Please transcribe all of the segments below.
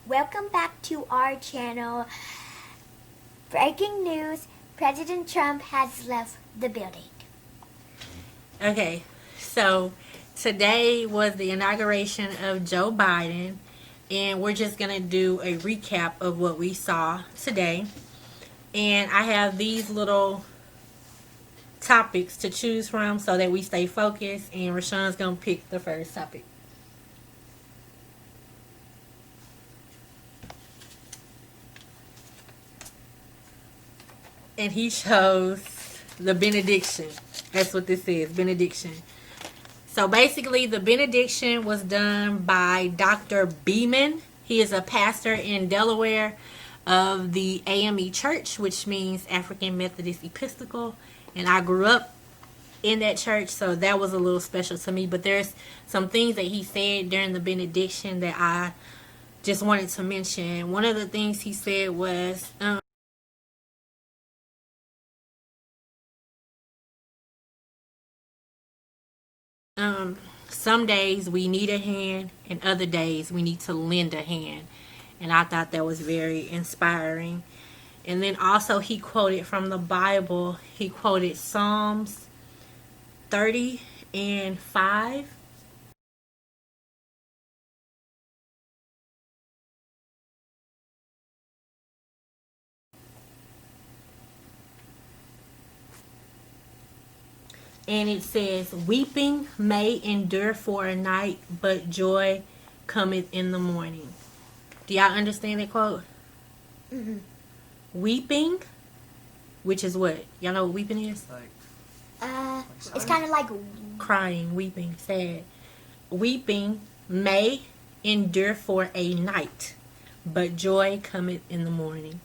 welcome back to our channel. Breaking news, President Trump has left the building. Okay, so today was the inauguration of Joe Biden, and we're just going to do a recap of what we saw today. And I have these little topics to choose from so that we stay focused, and Rashawn's going to pick the first topic. And he chose the benediction. That's what this is, benediction. So basically, the benediction was done by Dr. Beeman. He is a pastor in Delaware of the AME Church, which means African Methodist Episcopal. And I grew up in that church, so that was a little special to me. But there's some things that he said during the benediction that I just wanted to mention. One of the things he said was, some days we need a hand and other days we need to lend a hand. And I thought that was very inspiring. And then also he quoted from the Bible. He quoted Psalms 30:5. And it says, weeping may endure for a night, but joy cometh in the morning. Do y'all understand that quote? Mm-hmm. Weeping, which is what? Y'all know what weeping is? It's kind of like Crying, weeping, sad. Weeping may endure for a night, but joy cometh in the morning.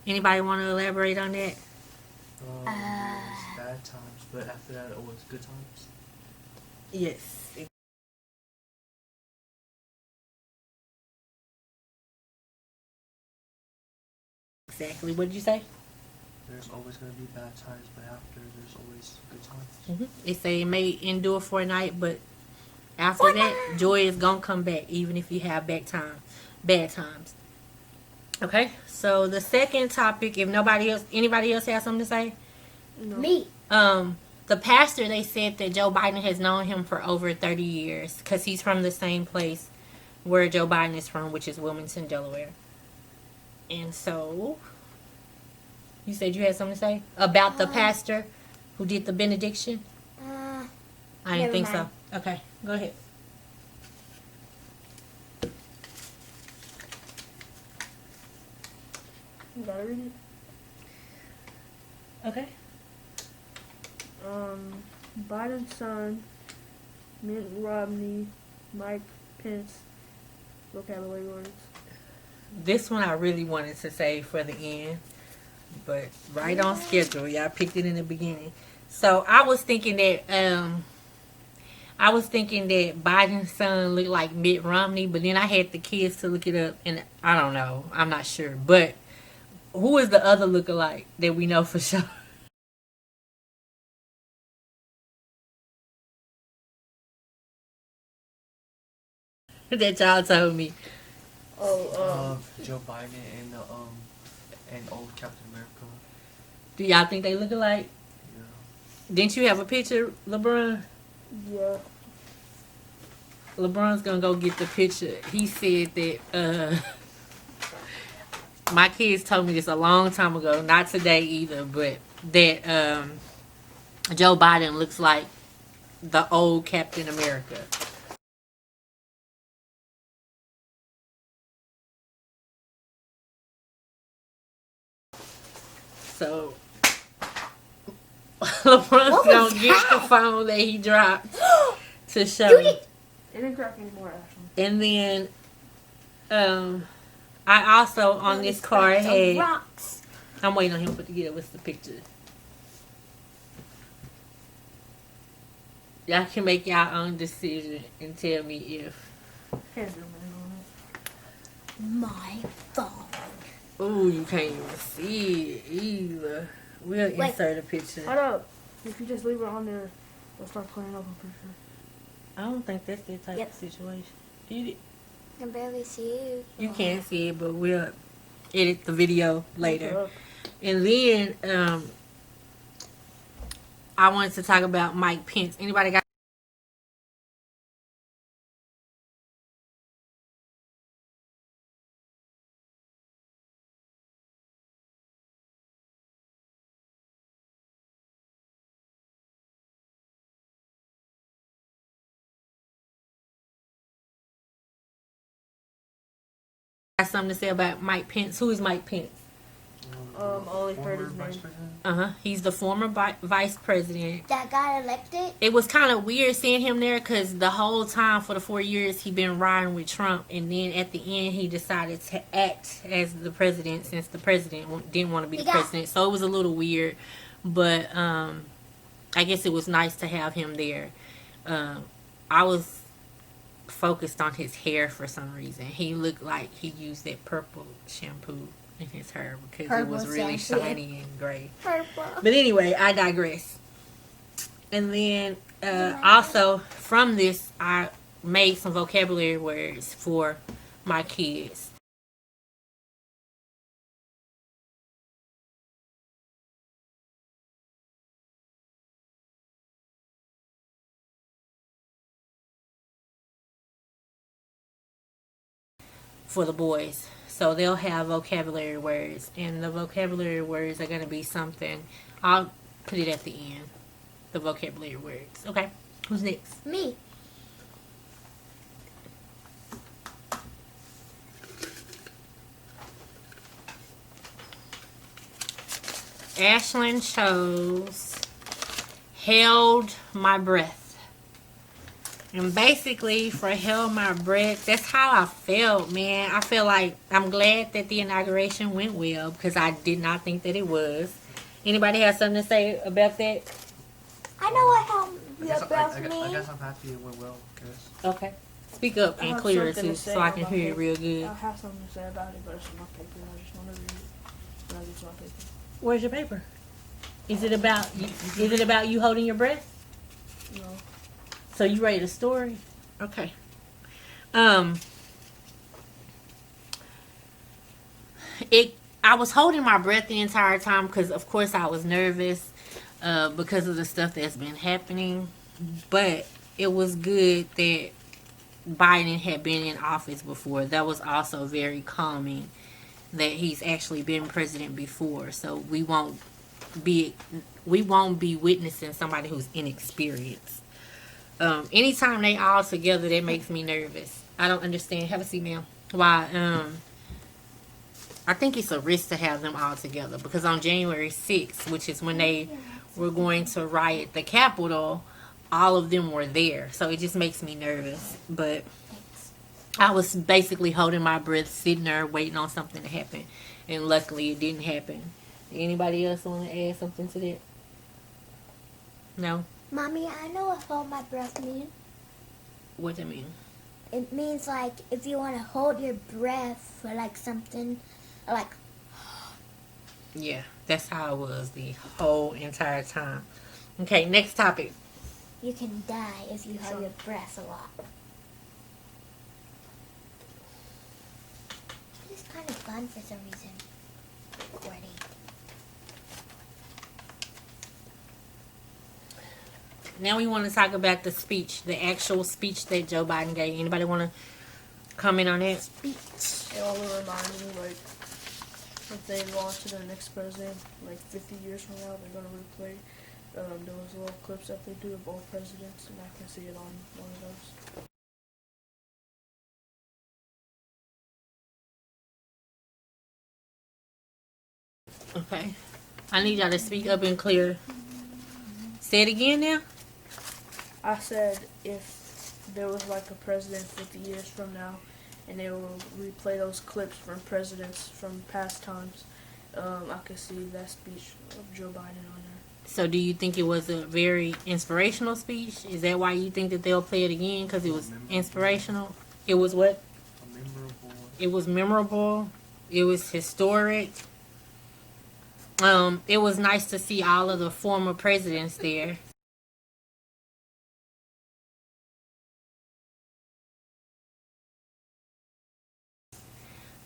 Anybody want to elaborate on that? It's bad times, but after that, it was good times. Yes. Exactly. What did you say? There's always going to be bad times, but after, there's always good times. Mm-hmm. It say it may endure for a night, but after that, joy is going to come back, even if you have bad times. Okay? So the second topic, if anybody else has something to say? no. Me. The pastor, they said that Joe Biden has known him for over 30 years because he's from the same place where Joe Biden is from, which is Wilmington, Delaware. And so, you said you had something to say about the pastor who did the benediction? I didn't think so. Okay, go ahead. You gotta read it. Okay. Biden's son, Mitt Romney, Mike Pence, vocabulary words. This one I really wanted to say for the end, but right on schedule. Y'all picked it in the beginning. So I was thinking that Biden's son looked like Mitt Romney, but then I had the kids to look it up, and I don't know. I'm not sure. But who is the other lookalike that we know for sure? That y'all told me. Joe Biden and old Captain America. Do y'all think they look alike? Yeah. Didn't you have a picture, LeBron? Yeah. LeBron's gonna go get the picture. He said that my kids told me this a long time ago, not today either, but that Joe Biden looks like the old Captain America. So LeBron's gonna get the phone that he dropped to show. It didn't crack anymore, actually. And then I also on this card had rocks. I'm waiting on him to put together what's the picture. Y'all can make y'all own decision and tell me if. Can't zoom in on it. My phone. Ooh, you can't even see it either. We'll insert a picture. Hold up. If you just leave it on there, it'll start playing up, I'm pretty sure. I don't think that's that type Yep. of situation. Did it? I can barely see it. You can't see it, but we'll edit the video later. Look And then I wanted to talk about Mike Pence. Anybody got something to say about Mike Pence? Who is Mike Pence? Only heard Former his vice name. president? He's the former vice president. That got elected? It was kind of weird seeing him there because the whole time for the 4 years he been riding with Trump, and then at the end he decided to act as the president since the president didn't want to be the president. So it was a little weird, but I guess it was nice to have him there. I was focused on his hair for some reason. He looked like he used that purple shampoo in his hair because it was really shiny and gray. Purple. But anyway, I digress. And then also from this, I made some vocabulary words for my kids. For the boys. So they'll have vocabulary words, and the vocabulary words are going to be something. I'll put it at the end. The vocabulary words. Okay. Who's next? Me. Ashlyn chose held my breath. And basically, for held my breath, that's how I felt, man. I feel like I'm glad that the inauguration went well because I did not think that it was. Anybody have something to say about that? I know what how I your breath I means. guess I'm happy it went well. Cause Okay. Speak up I and have clear it something too to say so I can about hear it it. real good. I have something to say about it, but it's in my paper. I just want to read it. And I get to my paper. Where's your paper? Is it about you holding your breath? No. So you write a story? Okay. I was holding my breath the entire time because of course I was nervous because of the stuff that's been happening, but it was good that Biden had been in office before. That was also very calming that he's actually been president before, so we won't be witnessing somebody who's inexperienced. Anytime they all together, that makes me nervous. I don't understand. Have a seat, ma'am. Why? I think it's a risk to have them all together because on January 6th, which is when they were going to riot the Capitol, all of them were there. So it just makes me nervous. But I was basically holding my breath, sitting there waiting on something to happen. And luckily it didn't happen. Anybody else want to add something to that? No? Mommy, I know what hold my breath means. What does it mean? It means like if you want to hold your breath for like something, like Yeah, that's how it was the whole entire time. Okay, next topic. you can die if you hold your breath a lot. It's kind of fun for some reason. Recording. Now we want to talk about the speech, the actual speech that Joe Biden gave. Anybody want to comment on that? It only reminds me, like, if they launch to the next president, like 50 years from now, they're going to replay those little clips that they do of old presidents, and I can see it on one of those. Okay. I need y'all to speak up and clear. Say it again now. I said if there was like a president 50 years from now, and they will replay those clips from presidents from past times, I could see that speech of Joe Biden on there. So do you think it was a very inspirational speech? Is that why you think that they'll play it again? Because it was inspirational? It was what? memorable. It was memorable. It was historic. It was nice to see all of the former presidents there.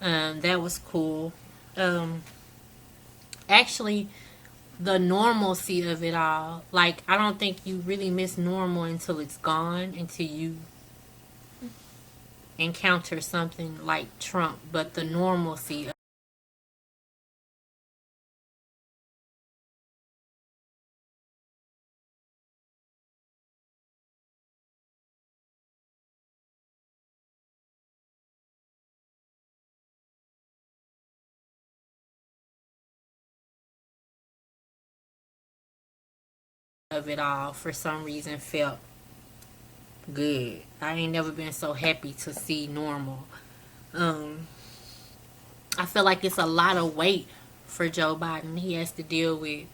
That was cool. Actually, the normalcy of it all. Like, I don't think you really miss normal until it's gone, until you encounter something like Trump. But the normalcy of it all, for some reason, felt good. I ain't never been so happy to see normal. I feel like it's a lot of weight for Joe Biden. He has to deal with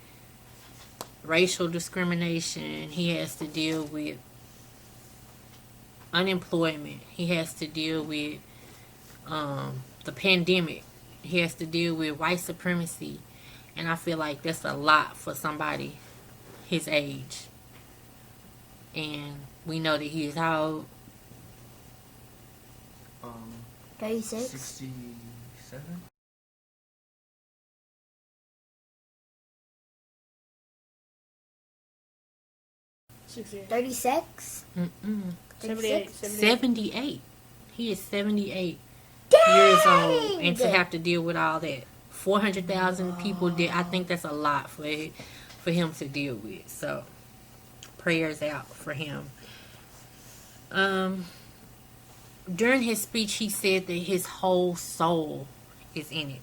racial discrimination. He has to deal with unemployment. He has to deal with the pandemic. He has to deal with white supremacy. And I feel like that's a lot for somebody his age. And we know that he is how old? 36. 67. $68. 36. 78. 78. He is 78 Dang! years old. And to have to deal with all that. 400,000 people did. I think that's a lot for him to deal with. So, prayers out for him. During his speech, he said that his whole soul is in it.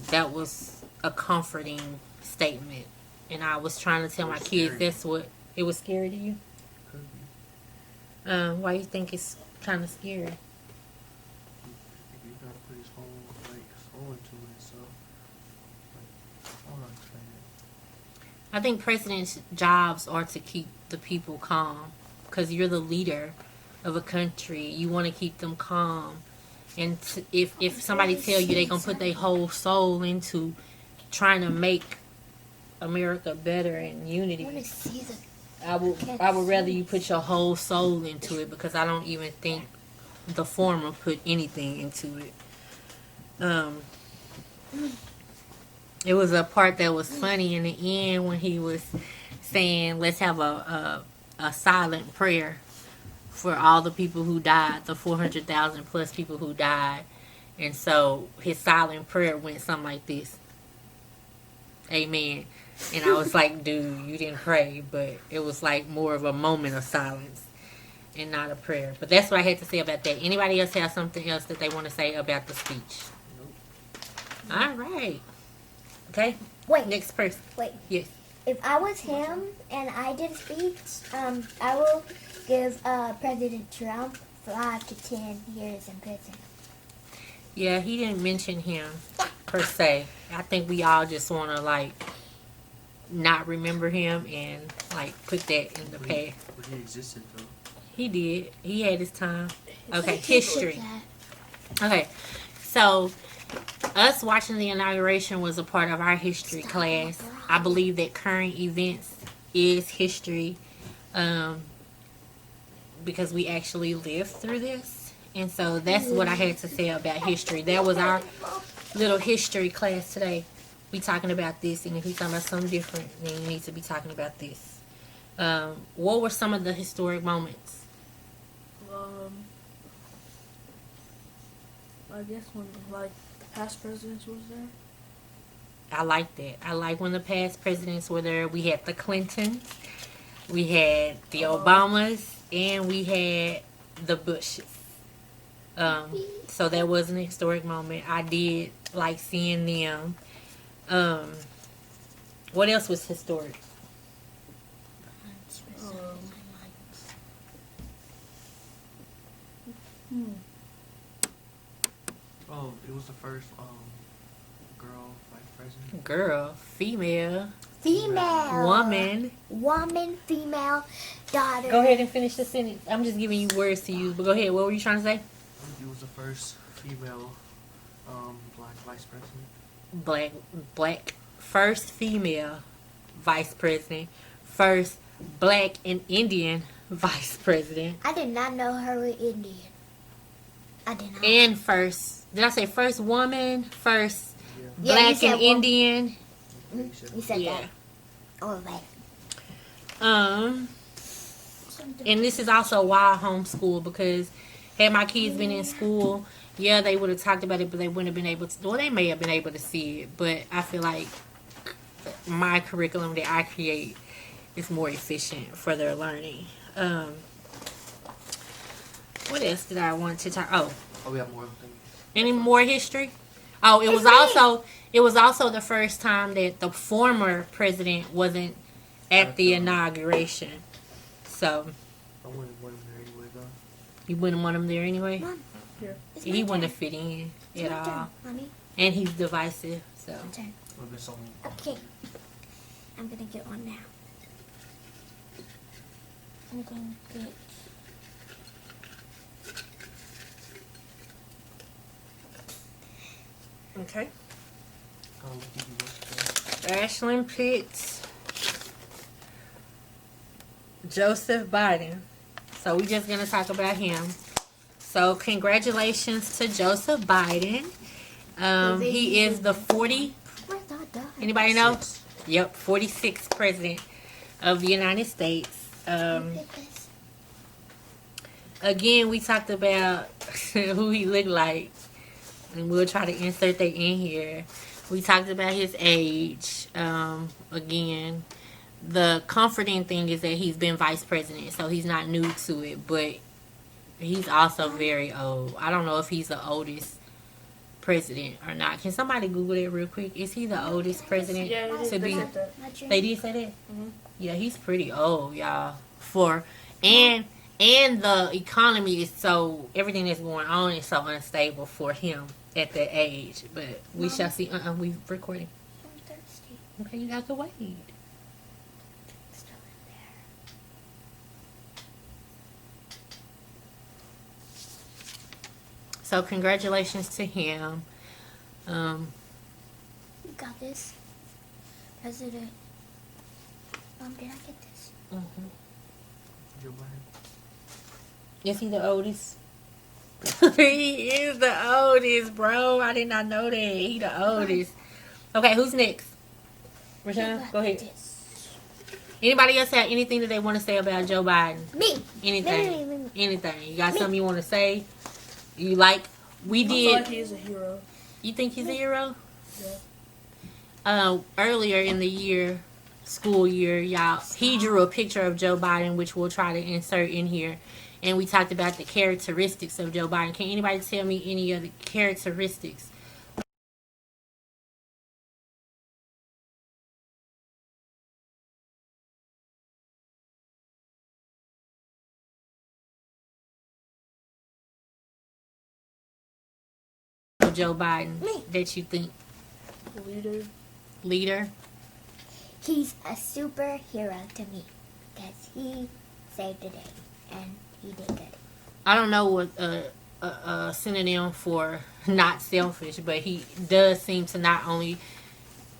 That was a comforting statement. And I was trying to tell my kids that's what it was scary to you. Could be. Why you think it's kind of scary? You gotta put his whole soul into it. So, I don't know how to explain it. I think presidents' jobs are to keep the people calm, because you're the leader of a country. You want to keep them calm, and if somebody tell you they gonna put their whole soul into trying to make America better in I want unity, to see the. I would rather you put your whole soul into it, because I don't even think the former put anything into it. It was a part that was funny in the end when he was saying, let's have a silent prayer for all the people who died, the 400,000 plus people who died. And so his silent prayer went something like this. Amen. And I was like, dude, you didn't pray, but it was like more of a moment of silence and not a prayer. But that's what I had to say about that. Anybody else have something else that they want to say about the speech? Nope. All right. Okay. Wait. Next person. Wait. Yes. If I was him and I did a speech, I will give President Trump 5 to 10 years in prison. Yeah, he didn't mention him per se. I think we all just want to like not remember him and like put that in the past. But he existed though. He did. He had his time. Okay, Look history. at Okay, so us watching the inauguration was a part of our history class. I believe that current events is history, because we actually lived through this. And so that's what I had to say about history. That was our little history class today. We talking about this, and if we talking about something different, then you need to be talking about this. What were some of the historic moments? I guess when like past presidents was there. I like that. I like when the past presidents were there. We had the Clintons, we had the Obamas, and we had the Bushes. So that was an historic moment. I did like seeing them. What else was historic? Oh, it was the first girl vice president. Girl, female, female. woman. Female, daughter. Go ahead and finish the sentence. I'm just giving you words to use, but go ahead. What were you trying to say? It was the first female black vice president. Black, first female vice president, first black and Indian vice president. I did not know her was Indian. I did not. and first. Did I say first woman? First Yeah. Yeah, you black said and woman. Indian. You said Yeah. that. Oh, right. And this is also why I homeschool, because had my kids been in school, yeah, they would have talked about it, but they wouldn't have been able to. Well, they may have been able to see it, but I feel like my curriculum that I create is more efficient for their learning. What else did I want to talk? Oh, Oh, we have more things. any more history? Oh, it was also the first time that the former president wasn't at the inauguration. So I wouldn't want him there anyway, though. you wouldn't want him there anyway. Mom, Yeah. it's my He wouldn't turn. have fit in It's at my all, turn, Mommy. and he's divisive. So My turn. Would have been so Okay. I'm gonna get one now. I'm going to get. okay. He Ashlyn picked Joseph Biden. So we're just gonna talk about him. So congratulations to Joseph Biden. He is the 40. Where's that dog? Anybody know? Yep, 46th president of the United States. Again, we talked about who he looked like, and we'll try to insert that in here. We talked about his age. Again, the comforting thing is that he's been vice president, so he's not new to it, but he's also very old. I don't know if he's the oldest president or not. Can somebody Google that real quick? Is he the oldest president Yeah, it is. to They be? said that. They did say that? Mhm. Yeah, he's pretty old, y'all. And the economy is so, everything that's going on is so unstable for him at that age. But we Mom. shall see. We recording. I'm thirsty. Okay, you got to wait. It's still in there. So congratulations to him. You got this. President. Mom, did I get this? Joe Biden. Is he the oldest? He is the oldest, bro. I did not know that. He the oldest. Okay, who's next? Rashawn, go ahead. This. Anybody else have anything that they want to say about Joe Biden? Me. Anything? Me. Anything? You got Me. something you want to say? You like? We I feel like did. he is a hero. You think he's a hero? Yeah. Earlier in the year, school year, y'all, he drew a picture of Joe Biden, which we'll try to insert in here. And we talked about the characteristics of Joe Biden. Can anybody tell me any of the characteristics? Of Joe Biden Me. that you think? Leader? He's a superhero to me because he saved the day and he did good. I don't know what a synonym for not selfish, but he does seem to not only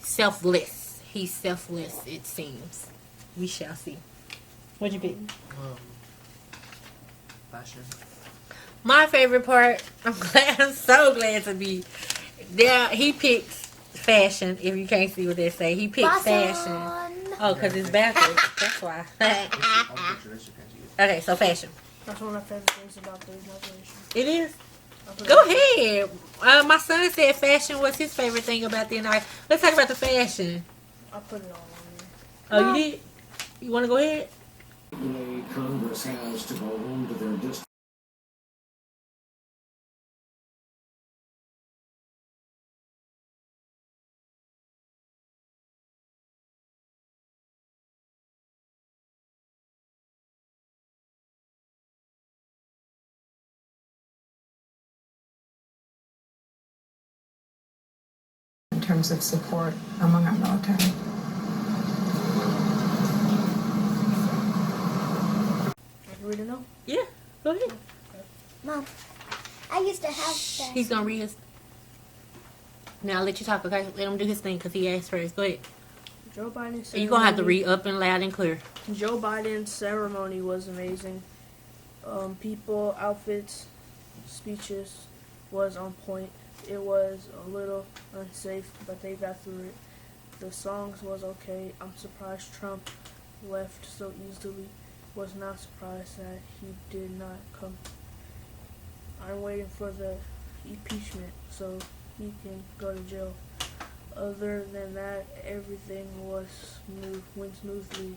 selfless. He's selfless, it seems. We shall see. What'd you pick? Fashion. My favorite part, I'm so glad to be there. He picked fashion. If you can't see what they say, he picked fashion. Oh, because it's backwards. That's why. Okay, so fashion. That's one of my favorite things about the inauguration. It is. I put Go it- ahead. My son said fashion was his favorite thing about the night. Let's talk about the fashion. I put it all on there. Oh, you did? You want to go ahead? Congress has to go home to their district. In terms of support among our military. I can read it now. Yeah, go ahead. Mom, I used to have that. He's going to read his. Now I'll let you talk, okay? Let him do his thing because he asked first. Go ahead. Joe Biden's You're going to have to ceremony- read up and loud and clear. Joe Biden's ceremony was amazing. People, outfits, speeches was on point. It was a little unsafe, but they got through it. The songs was okay. I'm surprised Trump left so easily. Was not surprised that he did not come. I'm waiting for the impeachment so he can go to jail. Other than that, everything went smoothly.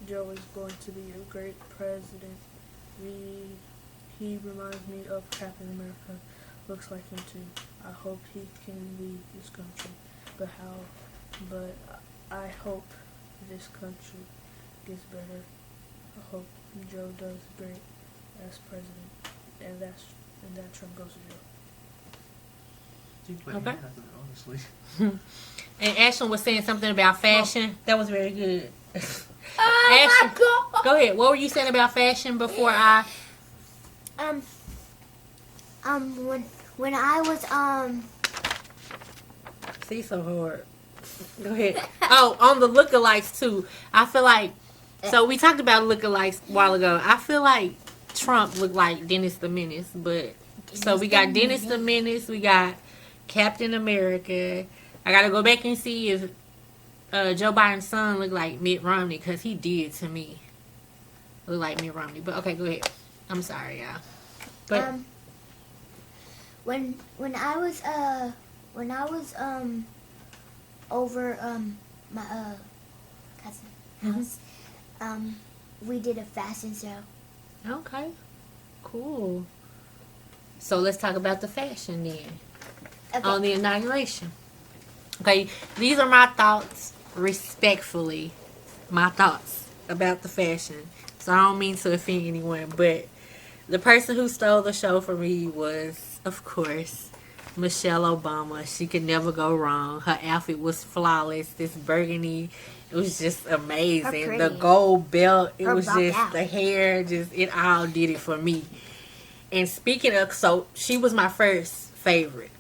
Joe is going to be a great president. He reminds me of Captain America. Looks like him too. I hope he can lead this country. But I hope this country gets better. I hope Joe does great as president, and that Trump goes to jail. Okay. Honestly. And Ashlyn was saying something about fashion. That was very good. Oh Ashlyn, go ahead. What were you saying about fashion before I? When I was See, so hard. Go ahead. Oh, on the lookalikes too. I feel like, so we talked about lookalikes a while ago. I feel like Trump looked like Dennis the Menace, but so we got Dennis the Menace, we got Captain America. I gotta go back and see if Joe Biden's son looked like Mitt Romney, because he did to me look like Mitt Romney. But okay, go ahead. I'm sorry, y'all. But when I was over my cousin's house, we did a fashion show. okay, cool. So let's talk about the fashion then. Okay. On the inauguration. Okay, these are my thoughts, respectfully, my thoughts about the fashion. So I don't mean to offend anyone, but the person who stole the show for me was, of course, Michelle Obama. She could never go wrong. Her outfit was flawless. This burgundy, it was just amazing. Her The pretty. gold belt, it Her was buck just, out. the hair, just, it all did it for me. And speaking of, so she was my first favorite.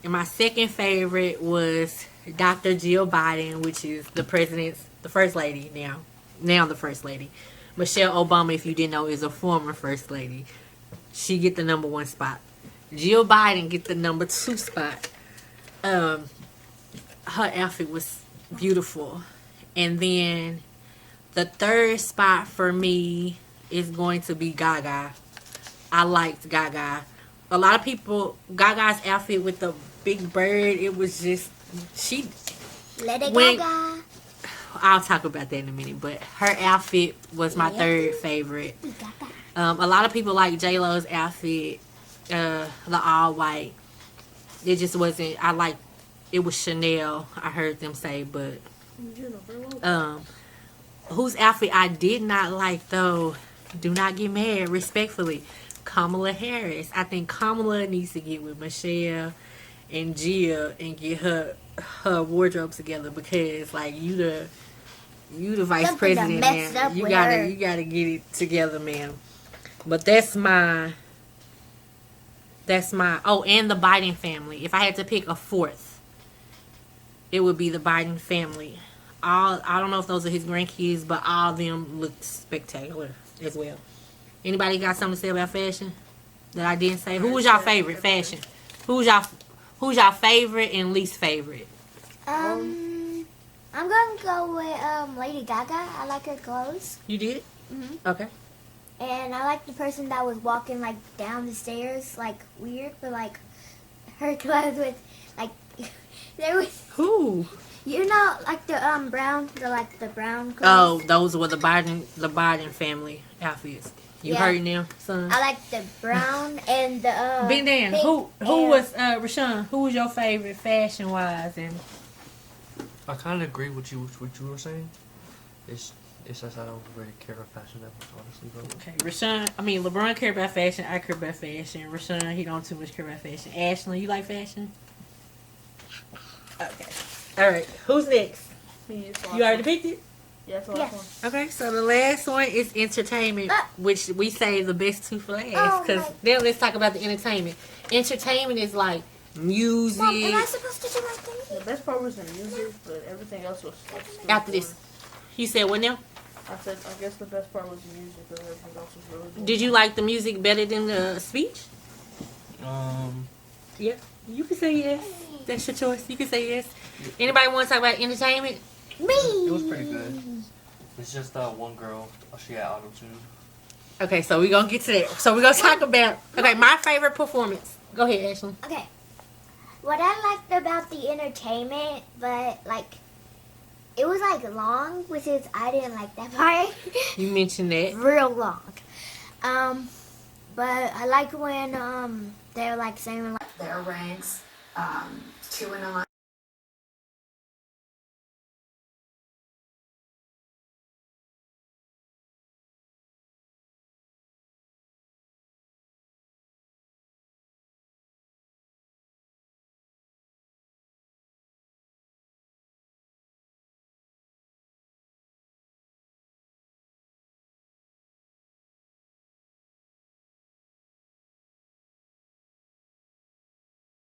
And my second favorite was Dr. Jill Biden, which is the first lady now. Now the first lady. Michelle Obama, if you didn't know, is a former first lady. She get the number 1 spot. Jill Biden get the number 2 spot. Her outfit was beautiful. And then the third spot for me is going to be Gaga. I liked Gaga. A lot of people, Gaga's outfit with the big bird, it was just, she, Lady when- Gaga. I'll talk about that in a minute, but her outfit was my third favorite. A lot of people like J-Lo's outfit, the all white. It just wasn't, it was Chanel, I heard them say, but whose outfit I did not like though, do not get mad, respectfully, Kamala Harris. I think Kamala needs to get with Michelle and Jill and get her wardrobe together, because like you the vice Something president done messed now. up You with gotta her. you gotta get it together, ma'am. But that's my and the Biden family. If I had to pick a fourth, it would be the Biden family. I don't know if those are his grandkids, but all of them look spectacular as well. Anybody got something to say about fashion that I didn't say? Who was y'all favorite fashion? Who's y'all favorite and least favorite? I'm going to go with Lady Gaga. I like her clothes. You did? Mhm. Okay. And I like the person that was walking like down the stairs, like weird, but like her clothes with like there was, Who? you know, like the brown Oh, clothes. those were the Biden family outfits. You Yeah. heard now, son? I like the brown and the Ben Dan, pink who and- was Rashawn? Who was your favorite fashion wise? And I kind of agree with what you were saying. It's just I don't really care about fashion that much, honestly. But okay, Rashawn. I mean, LeBron care about fashion. I care about fashion. Rashawn, he don't too much care about fashion. Ashley, you like fashion? Okay. All right. Who's next? You already picked it. Yeah, that's the last Yes. one. Okay, so the last one is entertainment, which we say the best two for last. Oh, Because my- then let's talk about the entertainment. Entertainment is like music. Mom, am I supposed to do my thing? The best part was the music, but everything else was like, super After this, boring. you said what now? I guess the best part was the music, but everything else was really boring. Did you like the music better than the speech? Yeah, you can say yes. That's your choice. You can say yes. Anybody want to talk about entertainment? Me. It was pretty good. It's just one girl. She had auto tune. Okay, so we're going to get to that. So we're going to talk about, okay, my favorite performance. Go ahead, Ashley. Okay. What I liked about the entertainment, but like, it was like long, which is I didn't like that part. You mentioned that. Real long. But I like when they were like saying like Their ranks 2 and 11.